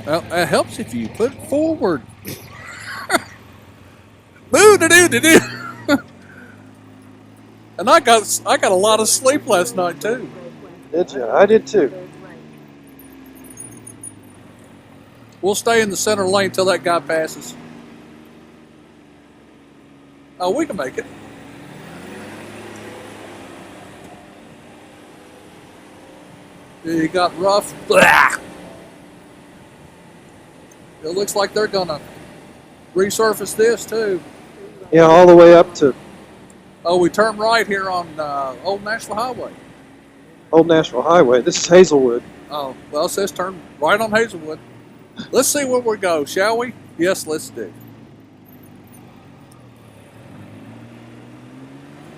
Well, it helps if you put it forward. Boo doo doo doo doo. And I got a lot of sleep last night too. Did you? I did too. We'll stay in the center lane till that guy passes. Oh, we can make it. You got rough. Blah. It looks like they're gonna resurface this too. Yeah, all the way up to Oh, we turn right here on Old National Highway. Old National Highway. This is Hazelwood. Oh, well, it says turn right on Hazelwood. Let's see where we go, shall we? Yes, let's do.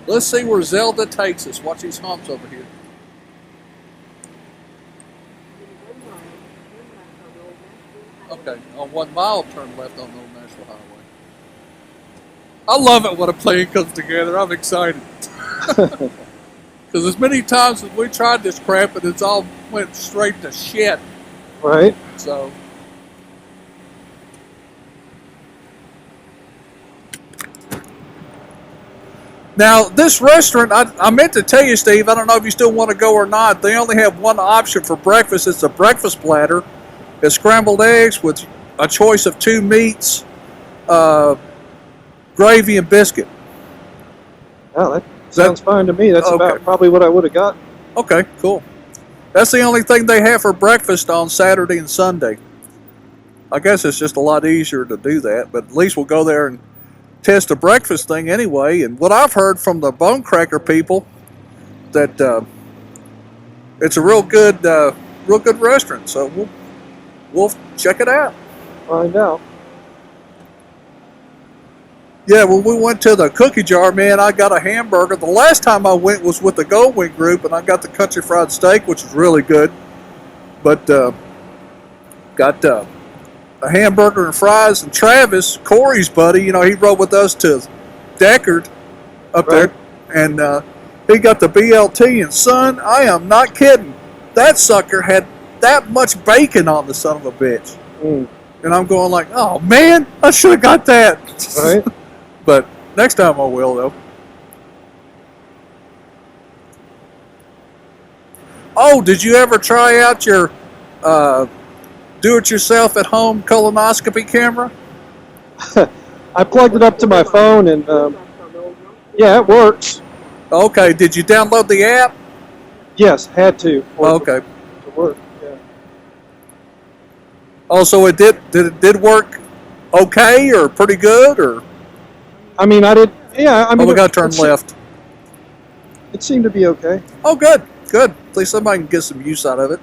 Let's see where Zelda takes us. Watch these humps over here. Okay, on 1 mile, turn left on Old National Highway. I love it when a plane comes together. I'm excited. Because as many times as we tried this crap, and it's all went straight to shit. Right. So. Now, this restaurant, I meant to tell you, Steve, I don't know if you still want to go or not. They only have one option for breakfast. It's a breakfast platter. It's scrambled eggs with a choice of 2 meats, gravy, and biscuit. Oh, that sounds fine to me. That's okay. about probably what I would have gotten. Okay, cool. That's the only thing they have for breakfast on Saturday and Sunday. I guess it's just a lot easier to do that, but at least we'll go there and test the breakfast thing anyway. And what I've heard from the Bone Cracker people, that it's a real good restaurant. So we'll check it out. Find out. Yeah, when we went to the cookie jar, man, I got a hamburger. The last time I went was with the Goldwing group, and I got the country fried steak, which was really good. But got a hamburger and fries. And Travis, Corey's buddy, he rode with us to Deckard up there, and he got the BLT. And son, I am not kidding. That sucker had that much bacon on the son of a bitch. Mm. And I'm going like, oh man, I should have got that. Right. But next time I will, though. Oh, did you ever try out your do-it-yourself at home colonoscopy camera? I plugged it up to my phone, and yeah, it works. Okay, did you download the app? Yes, had to. Okay. To work. Yeah. Oh, so it did work okay or pretty good or? I mean, I did. Yeah, I mean. Oh, we got to turn left. It seemed to be okay. Oh, good. At least somebody can get some use out of it.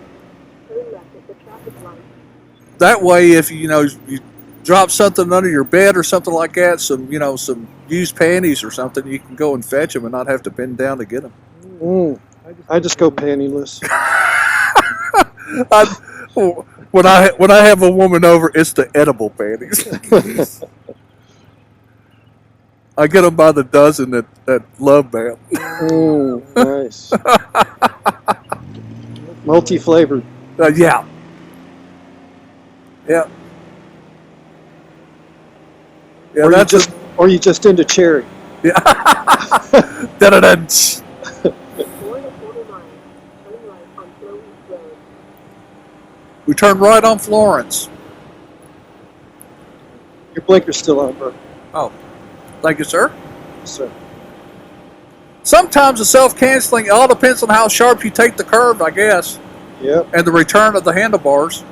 That way, if you drop something under your bed or something like that, some used panties or something, you can go and fetch them and not have to bend down to get them. Mm. I just go pantyless. When I have a woman over, it's the edible panties. I get them by the dozen at Love Bam. Mm, nice. Multi-flavored. Yeah. Yeah. Yeah, or you just into cherry. Yeah. Da-da-da. We turn right on Florence. Your blinker's still on, bro. Oh, thank you, sir. Yes, sir. Sometimes the self-canceling, it all depends on how sharp you take the curve, I guess. Yep. And the return of the handlebars.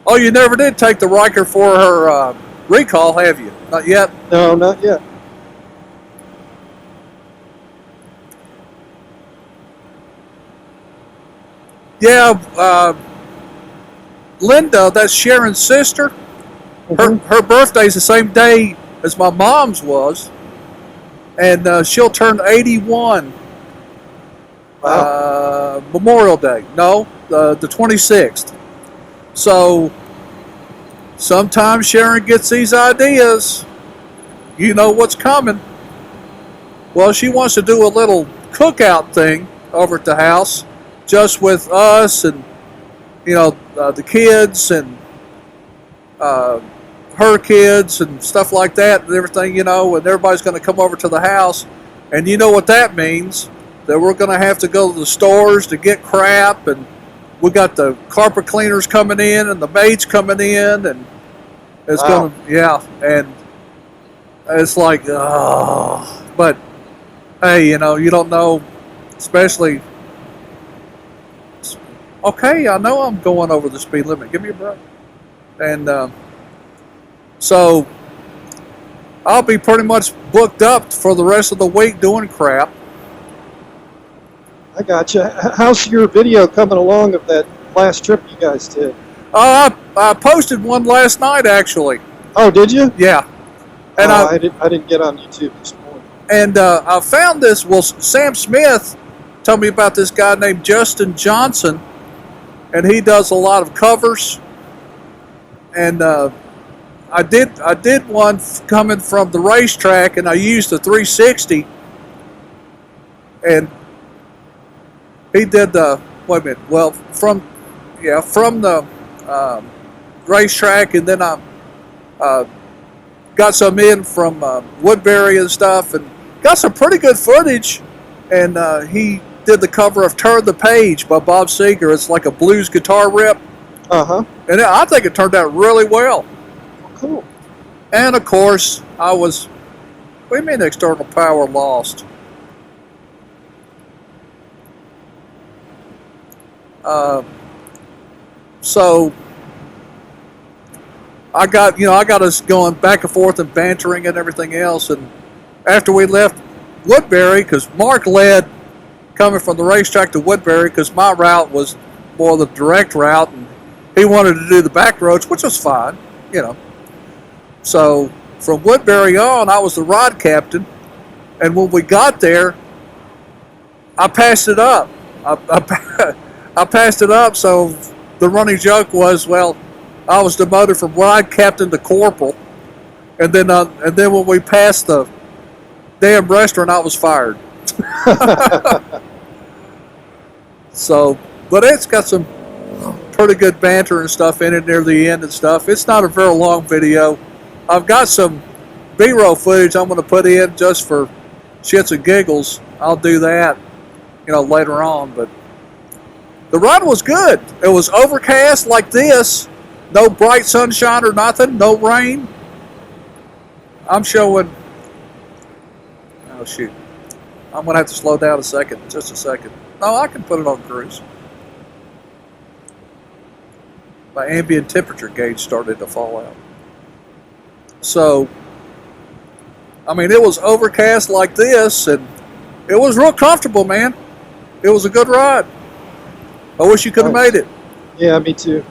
Oh, you never did take the Riker for her recall, have you? Not yet? No, not yet. Yeah, Linda, that's Sharon's sister. Her birthday's the same day as my mom's was, and she'll turn 81. Wow. Memorial Day. No, the 26th. So sometimes Sharon gets these ideas. You know what's coming. Well, she wants to do a little cookout thing over at the house, just with us and the kids and her kids and stuff like that and everything, and everybody's going to come over to the house, and you know what that means, that we're going to have to go to the stores to get crap, and we got the carpet cleaners coming in and the maids coming in, and it's Wow. and it's like, oh, but hey, you don't know, especially, okay, I know I'm going over the speed limit, give me a break. And so I'll be pretty much booked up for the rest of the week doing crap. I gotcha. How's your video coming along of that last trip you guys did? I posted one last night, actually. Oh, did you? Yeah. And I didn't get on YouTube this morning. And I found this. Well, Sam Smith told me about this guy named Justin Johnson, and he does a lot of covers. And I did one coming from the racetrack, and I used the 360. And he did the wait a minute. Well, from the racetrack, and then I got some in from Woodbury and stuff, and got some pretty good footage. And he did the cover of "Turn the Page" by Bob Seger. It's like a blues guitar rip. And I think it turned out really well. Cool. And of course, what do you mean external power lost? So I got us going back and forth and bantering and everything else. And after we left Woodbury, because Mark led coming from the racetrack to Woodbury, because my route was more the direct route, and he wanted to do the back roads, which was fine, So from Woodbury on, I was the rod captain, and when we got there, I passed it up. I passed it up, so the running joke was, well, I was demoted from rod captain to corporal, and then when we passed the damn restaurant, I was fired. So, but it's got some pretty good banter and stuff in it near the end and stuff. It's not a very long video. I've got some B-roll footage I'm going to put in just for shits and giggles. I'll do that, later on. But the run was good. It was overcast like this. No bright sunshine or nothing. No rain. I'm showing. Oh, shoot. I'm going to have to slow down just a second. No, I can put it on cruise. My ambient temperature gauge started to fall out. So, I mean, it was overcast like this, and it was real comfortable, man. It was a good ride. I wish you could have made it. Yeah, me too.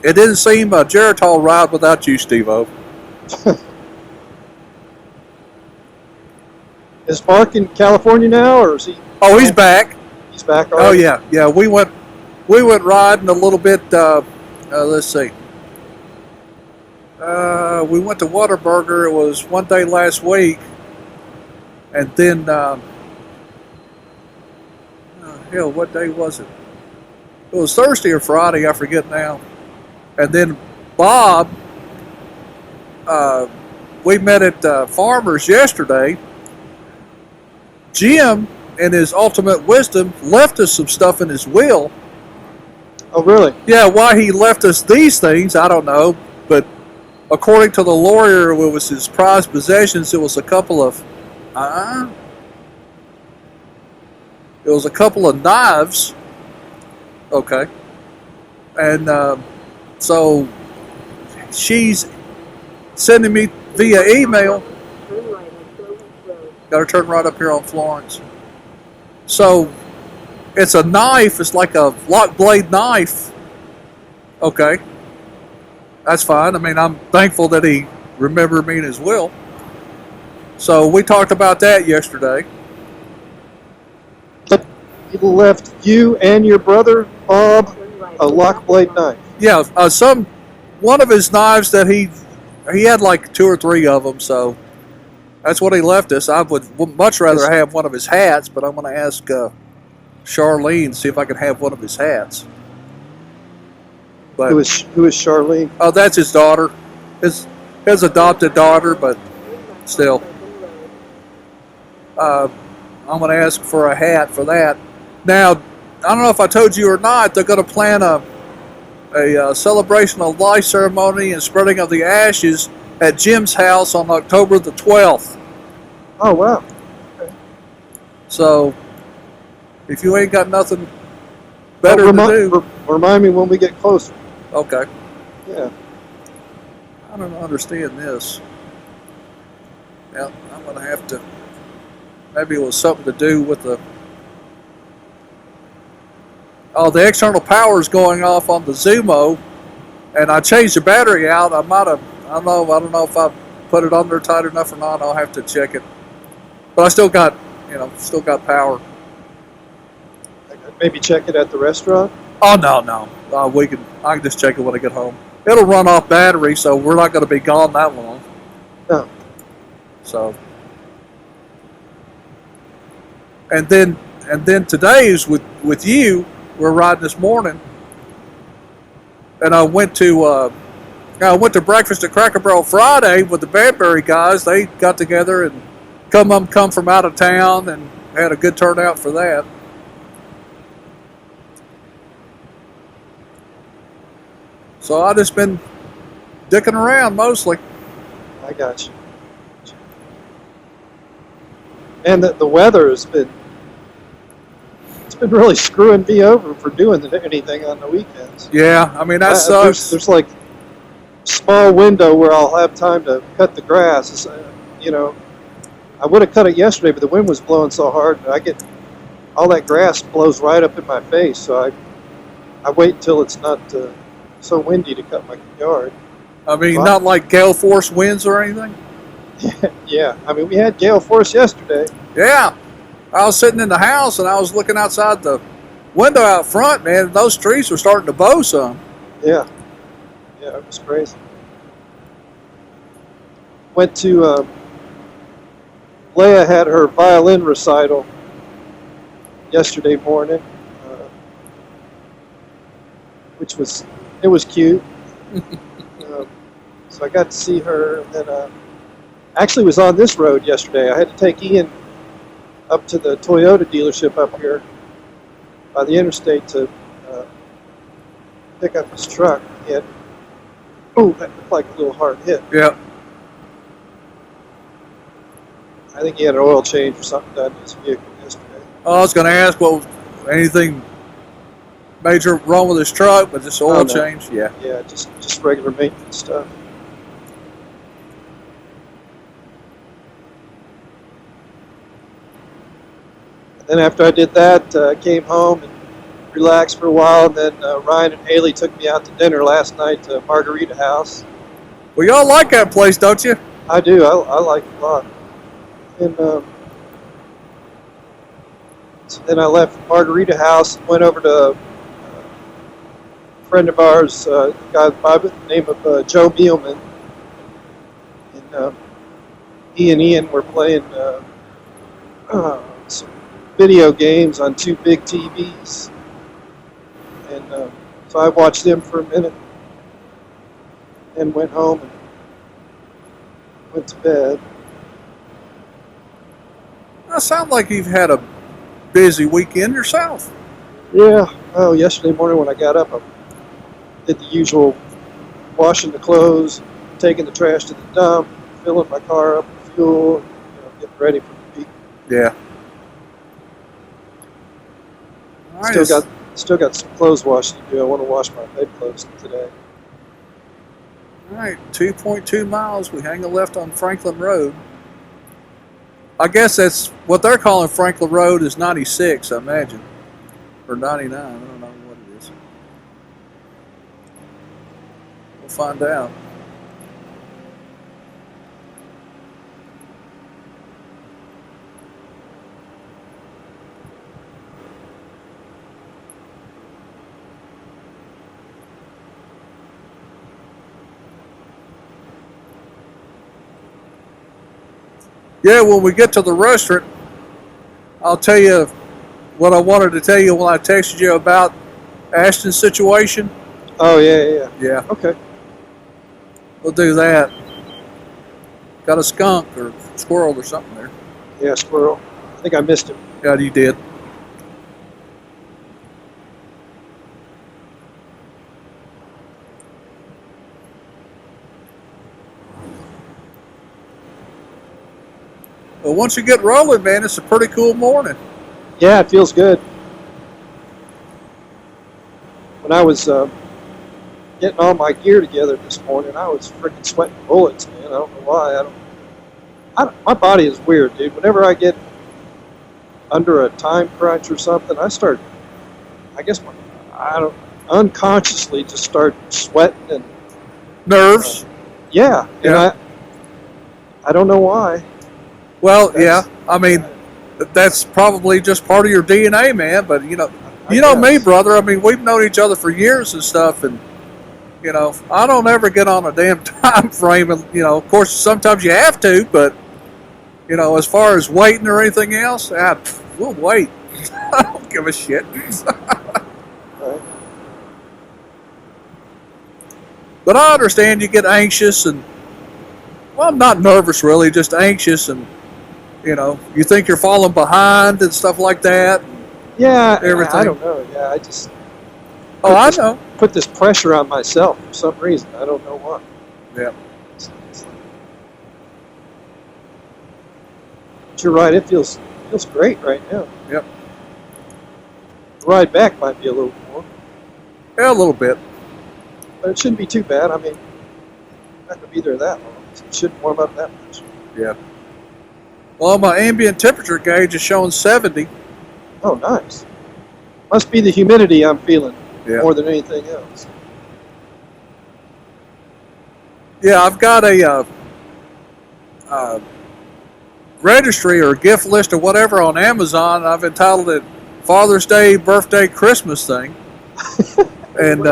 It didn't seem a Geritol ride without you, Steve-O. Is Mark in California now, or is he? Oh, he's back. He's back Oh already? yeah. We went riding a little bit. Let's see. We went to Whataburger. It was one day last week, and then hell, what day was it? It was Thursday or Friday. I forget now. And then Bob, we met at Farmer's yesterday. Jim, in his ultimate wisdom, left us some stuff in his will. Oh, really? Yeah, why he left us these things, I don't know. But according to the lawyer, it was his prized possessions. It was a couple of, it was a couple of knives. Okay. And so she's sending me via email. Got to turn right up here on Florence. So it's a knife. It's like a lock blade knife. Okay. That's fine. I mean, I'm thankful that he remembered me in his will. So we talked about that yesterday. He left you and your brother, Bob, a lock blade knife. Yeah, one of his knives that he he had like 2 or 3 of them, so that's what he left us. I would much rather have one of his hats, but I'm going to ask Charlene to see if I can have one of his hats. But who is Charlene? oh, that's his daughter, his adopted daughter. But still, I'm going to ask for a hat for that. Now, I don't know if I told you or not. They're going to plan a celebration of life ceremony and spreading of the ashes at Jim's house on October the 12th. Oh, wow. Okay. So, if you ain't got nothing better to do. Remind me when we get closer. Okay. Yeah. I don't understand this. Now, I'm going to have to. Maybe it was something to do with the. Oh, the external power is going off on the Zumo, and I changed the battery out. I might have. I don't know if I put it on there tight enough or not. I'll have to check it. But I still got, power. Maybe check it at the restaurant. Oh no. I can just check it when I get home. It'll run off battery, so we're not going to be gone that long. No. So. And then today is with you. We're riding this morning, and I went to breakfast at Cracker Barrel Friday with the Banbury guys. They got together and come from out of town and had a good turnout for that. So I just been dicking around mostly. I got you. And the weather has been really screwing me over for doing anything on the weekends. Yeah, I mean that sucks. There's like a small window where I'll have time to cut the grass. I would have cut it yesterday, but the wind was blowing so hard, and I get all that grass blows right up in my face. So I wait until it's not so windy to cut my yard. I mean, not like gale force winds or anything. Yeah, I mean we had gale force yesterday. Yeah. I was sitting in the house and I was looking outside the window out front, man, and those trees were starting to bow some. Yeah, it was crazy. Went to Leah had her violin recital yesterday morning, which was cute. So I got to see her, and then actually was on this road yesterday. I had to take Ian up to the Toyota dealership up here by the interstate to pick up his truck. He had, that looked like a little hard hit. Yeah. I think he had an oil change or something done in his vehicle yesterday. I was going to ask anything major wrong with his truck, but just oil change. Yeah. Yeah, just regular maintenance stuff. Then after I did that, I came home and relaxed for a while. And then Ryan and Haley took me out to dinner last night to Margarita House. Well, y'all like that place, don't you? I do. I like it a lot. And so then I left Margarita House and went over to a friend of ours, a guy by the name of Joe Mealman. And he and Ian were playing some video games on 2 big TVs, and so I watched them for a minute and went home and went to bed. That sounds like you've had a busy weekend yourself. Yeah. Oh, yesterday morning when I got up, I did the usual washing the clothes, taking the trash to the dump, filling my car up with fuel, getting ready for the week. Yeah. Still got some clothes washing to do. I want to wash my bedclothes today. All right, 2.2 miles. We hang a left on Franklin Road. I guess that's what they're calling Franklin Road is 96, I imagine, or 99. I don't know what it is. We'll find out. Yeah, when we get to the restaurant, I'll tell you what I wanted to tell you when I texted you about Ashton's situation. Oh yeah. Yeah, Okay. we'll do that. Got a skunk or squirrel or something there. Yeah, squirrel. I think I missed him. Yeah, you did. But once you get rolling, man, it's a pretty cool morning. Yeah, it feels good. When I was getting all my gear together this morning, I was freaking sweating bullets, man. I don't know why. My body is weird, dude. Whenever I get under a time crunch or something, I guess I don't unconsciously just start sweating and Nerves. yeah. And I don't know why. Well, yeah. I mean, that's probably just part of your DNA, man. But you know me, brother. I mean, we've known each other for years and stuff, and I don't ever get on a damn time frame. And of course, sometimes you have to, but as far as waiting or anything else, we'll wait. I don't give a shit. But I understand you get anxious and, well, I'm not nervous really, just anxious and, you think you're falling behind and stuff like that. Yeah, everything. I don't know. Yeah, I just. I know. Put this pressure on myself for some reason. I don't know why. Yeah. But you're right. It feels great right now. Yep. The ride back might be a little more. Yeah, a little bit. But it shouldn't be too bad. I mean, I'm not going to be there that long. So it shouldn't warm up that much. Yeah. Well, my ambient temperature gauge is showing 70. Oh, nice. Must be the humidity I'm feeling more than anything else. Yeah, I've got a registry or gift list or whatever on Amazon. I've entitled it Father's Day, Birthday, Christmas thing. And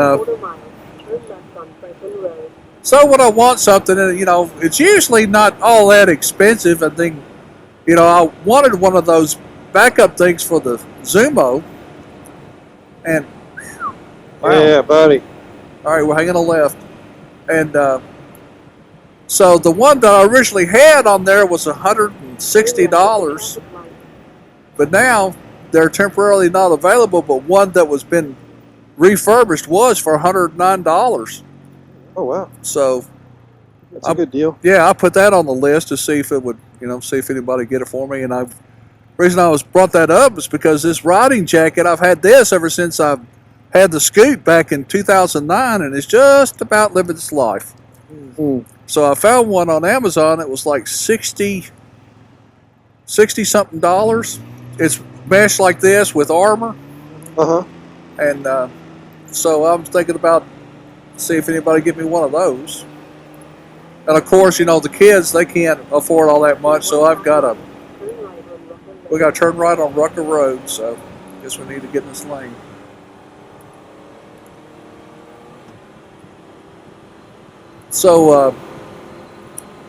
so when I want something, and it's usually not all that expensive. I think, I wanted one of those backup things for the Zumo. And wow. Yeah, buddy. All right, we're hanging a left. And so the one that I originally had on there was $160. But now they're temporarily not available, but one that was been refurbished was for $109. Oh, wow. So that's a good deal. Yeah, I put that on the list to see if it would, see if anybody would get it for me. And the reason I brought that up is because this riding jacket, I've had this ever since I've had the Scoot back in 2009, and it's just about living its life. Mm-hmm. So I found one on Amazon. It was like $60 something. It's mesh like this with armor. And so I'm thinking about see if anybody get me one of those. And of course, the kids, they can't afford all that much, so we got to turn right on Rucker Road, so I guess we need to get in this lane. So,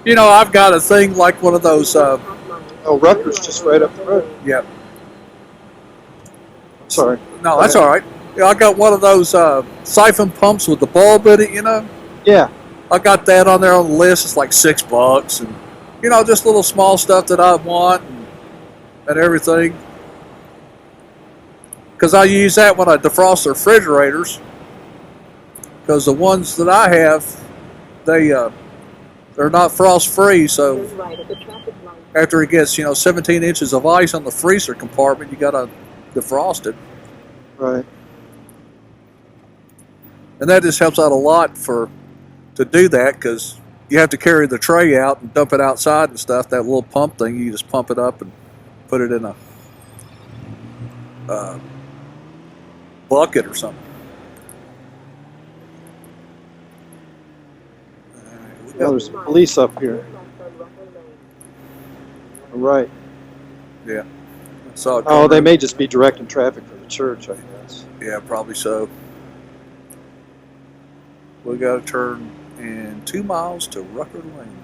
I've got a thing like one of those. Rucker's just right up the road. Yep. Sorry. No, that's all right. Yeah, I got one of those siphon pumps with the bulb in it, Yeah. I got that on there on the list. It's like $6, and just little small stuff that I want and everything. Because I use that when I defrost the refrigerators. Because the ones that I have, they're not frost free. So after it gets 17 inches of ice on the freezer compartment, you got to defrost it. Right. And that just helps out a lot to do that, because you have to carry the tray out and dump it outside and stuff. That little pump thing, you just pump it up and put it in a bucket or something. Well, there's police up here. All right. Yeah. They may just be directing traffic for the church, I guess. Yeah, probably so. We got to turn in 2 miles to Rucker Lane.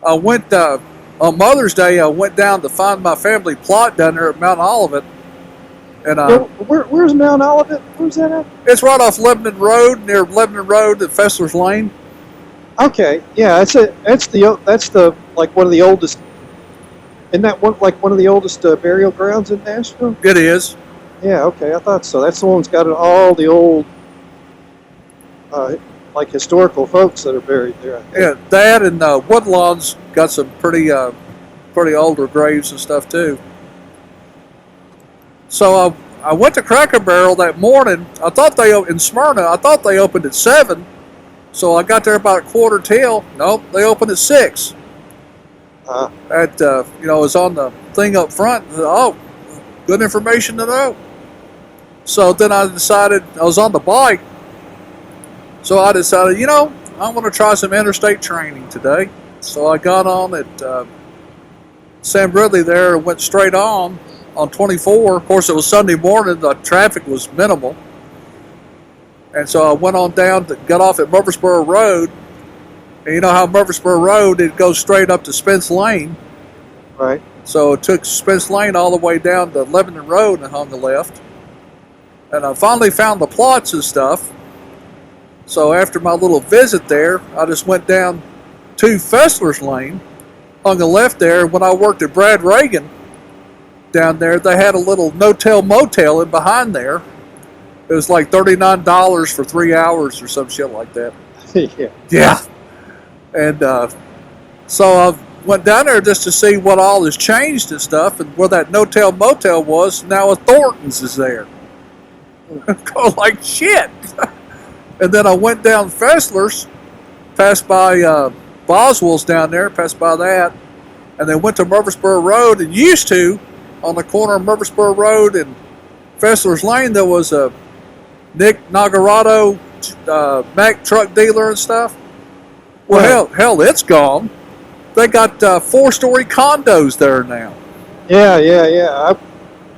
I went on Mother's Day. I went down to find my family plot down there at Mount Olivet, and Where's Mount Olivet? Where's that at? it's right off Lebanon Road, near Lebanon Road at Fessler's Lane. Okay, yeah, that's the like one of the oldest. Isn't that one of the oldest burial grounds in Nashville? It is. Yeah, okay, I thought so. That's the one that's got all the old, like historical folks that are buried there. I think. Yeah, that and Woodlawn's got some pretty older graves and stuff too. So I went to Cracker Barrel that morning. I thought in Smyrna. I thought they opened at 7. So I got there about 1:15. Nope, they opened at 6. It was on the thing up front. Oh, good information to know. So then I decided, I was on the bike. So I decided, I want to try some interstate training today. So I got on at Sam Ridley there and went straight on 24. Of course, it was Sunday morning. The traffic was minimal. And so I went on down, got off at Murfreesboro Road. And you know how Murfreesboro Road, it goes straight up to Spence Lane. Right. So it took Spence Lane all the way down to Lebanon Road and hung a left. And I finally found the plots and stuff. So after my little visit there, I just went down to Fessler's Lane, hung a left there. When I worked at Brad Reagan down there, they had a little no-tell motel in behind there. It was like $39 for 3 hours or some shit like that. Yeah. Yeah. And so I went down there just to see what all has changed and stuff, and where that no-tell motel was, now a Thornton's is there. Going like shit. And then I went down Fessler's, passed by Boswell's down there, passed by that, and then went to Murfreesboro Road. And used to, on the corner of Murfreesboro Road and Fessler's Lane, there was a Nick Nagarado Mack truck dealer and stuff. Well, hell, it's gone. They got 4-story condos there now. Yeah.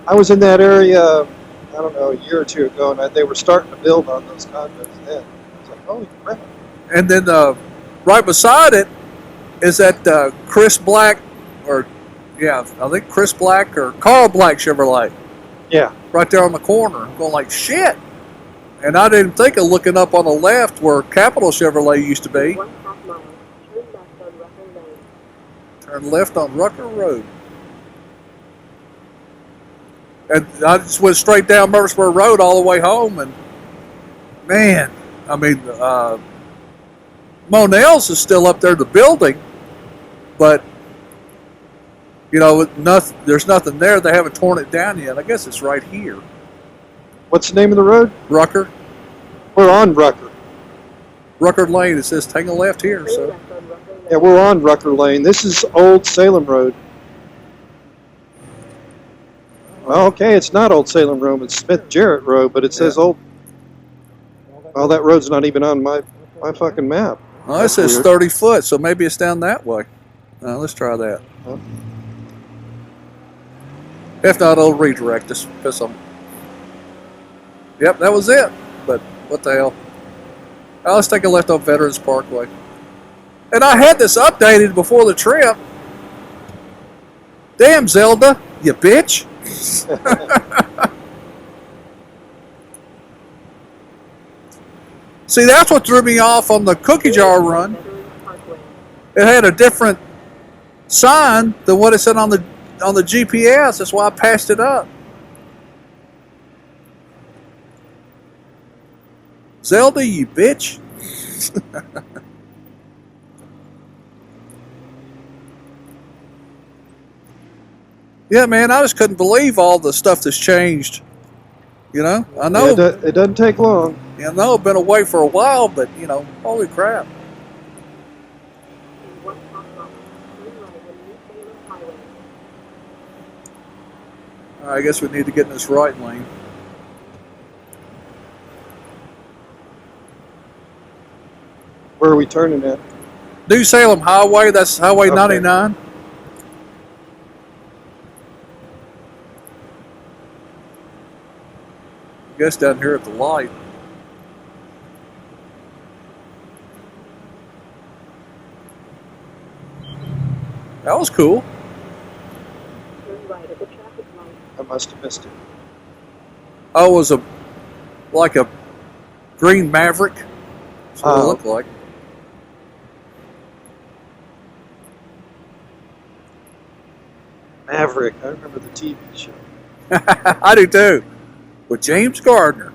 I was in that area, I don't know, a year or two ago, and they were starting to build on those condos then. I was like, holy crap. And then right beside it is that Chris Black, I think Chris Black or Carl Black Chevrolet. Yeah. Right there on the corner. I'm going like, shit. And I didn't think of looking up on the left where Capital Chevrolet used to be. Turn left on Rucker Road. And I just went straight down Murfreesboro Road all the way home. And, man, I mean, Monell's is still up there, the building. But, there's nothing there. They haven't torn it down yet. I guess it's right here. What's the name of the road? Rucker. We're on Rucker. Rucker Lane. It says take a left here. So. Yeah, we're on Rucker Lane. This is Old Salem Road. Well, okay, it's not Old Salem Road. It's Smith Jarrett Road, but it says Old. Well, that road's not even on my fucking map. Well, it says 30 foot, so maybe it's down that way. Let's try that. Huh? If not, it'll redirect us. Yep, that was it. But what the hell? Let's take a left on Veterans Parkway. And I had this updated before the trip. Damn, Zelda, you bitch. See, that's what threw me off on the cookie jar run. It had a different sign than what it said on the GPS. That's why I passed it up. Zelda, you bitch. Yeah, man, I just couldn't believe all the stuff that's changed. I know. It doesn't take long. I know I've been away for a while, but, holy crap. I guess we need to get in this right lane. Where are we turning at? New Salem Highway, that's Highway 99. I guess down here at the light. That was cool. Turn right at the traffic light. I must have missed it. Oh, it was like a green Maverick. That's what it looked like. Maverick. I remember the TV show. I do too. With James Gardner.